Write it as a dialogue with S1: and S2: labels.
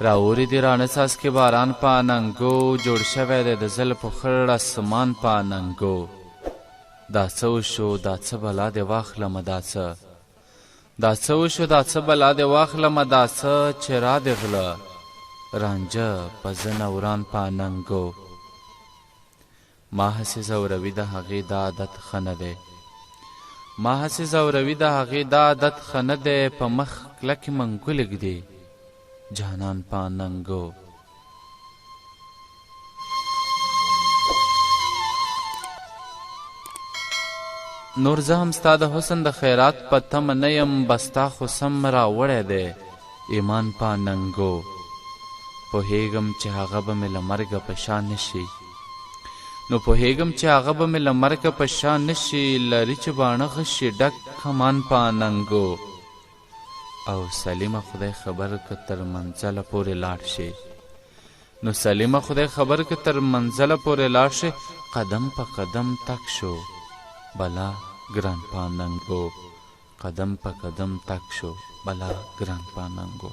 S1: راوری دی رانه څاڅکي باران په اننګو جوړ شوی دی د زلفو خړ اسمان په اننګو دا څه وشو دا څه بلا دې واخلمه دا څه دا څه وشو دا څه بلا دې واخلمه دا څه چې را دې غله رانجه په زنه وران په اننګو ما هسې زوروي د هغې دا عادت ښه نه دی ما هسې زوروي د هغې دا عادت ښه نه دی په مخ کلکې منګولې ږدي جانان په اننګو نور زه هم ستا د حسن د خیرات په تمه نه یم بس تا خو سم راوړی دی ایمان په اننګو پوهېږم چې هغه به مې له مرګه په شا نشي نو پوهېږم چې هغه به مې له مرګه په شا نشي لري چې باڼه غشي ډک کمان په اننګو او سلیمه خدای خبر که تر منزله پورې لاړ شي نو سلیمه خدای خبر که تر منزله پورې لاړ شي قدم په قدم تک شو بلا ګران په اننګو قدم په قدم تک شو بلا ګران په اننګو